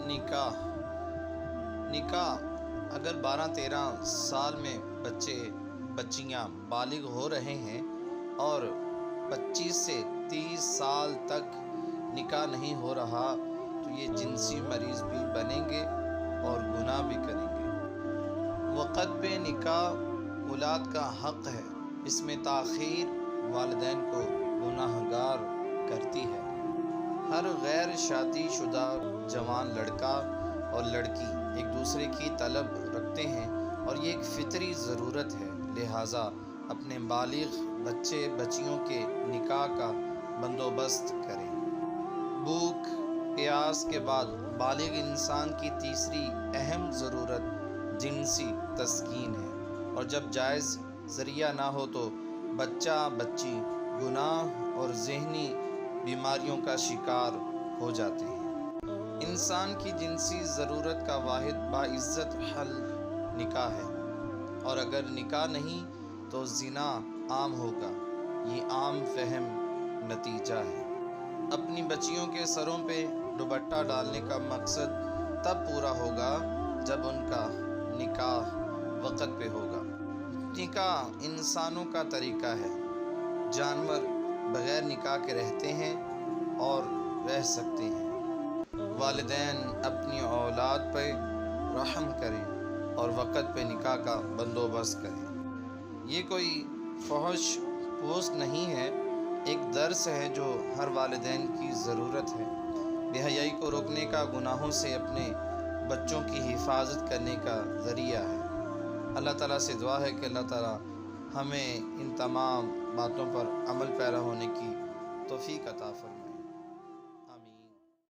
نکاح اگر 12-13 سال میں بچیاں بالغ ہو رہے ہیں اور 25 سے 30 سال تک نکاح نہیں ہو رہا تو یہ جنسی مریض بھی بنیں گے اور گناہ بھی کریں گے۔ وقت پہ نکاح اولاد کا حق ہے، اس میں تاخیر والدین کو گناہگار کرتی ہے۔ ہر غیر شادی شدہ جوان لڑکا اور لڑکی ایک دوسرے کی طلب رکھتے ہیں اور یہ ایک فطری ضرورت ہے، لہٰذا اپنے بالغ بچیوں کے نکاح کا بندوبست کریں۔ بھوک پیاس کے بعد بالغ انسان کی تیسری اہم ضرورت جنسی تسکین ہے، اور جب جائز ذریعہ نہ ہو تو بچی گناہ اور ذہنی بیماریوں کا شکار ہو جاتے ہیں۔ انسان کی جنسی ضرورت کا واحد باعزت حل نکاح ہے، اور اگر نکاح نہیں تو زنا عام ہوگا، یہ عام فہم نتیجہ ہے۔ اپنی بچیوں کے سروں پہ دوپٹہ ڈالنے کا مقصد تب پورا ہوگا جب ان کا نکاح وقت پہ ہوگا۔ نکاح انسانوں کا طریقہ ہے، جانور بغیر نکاح کے رہتے ہیں اور رہ سکتے ہیں۔ والدین اپنی اولاد پہ رحم کریں اور وقت پہ نکاح کا بندوبست کریں۔ یہ کوئی فحش پوسٹ نہیں ہے، ایک درس ہے جو ہر والدین کی ضرورت ہے۔ بے حیائی کو روکنے کا گناہوں سے اپنے بچوں کی حفاظت کرنے کا ذریعہ ہے۔ اللہ تعالیٰ سے دعا ہے کہ اللہ تعالیٰ ہمیں ان تمام باتوں پر عمل پیرا ہونے کی توفیق عطا فرمائے۔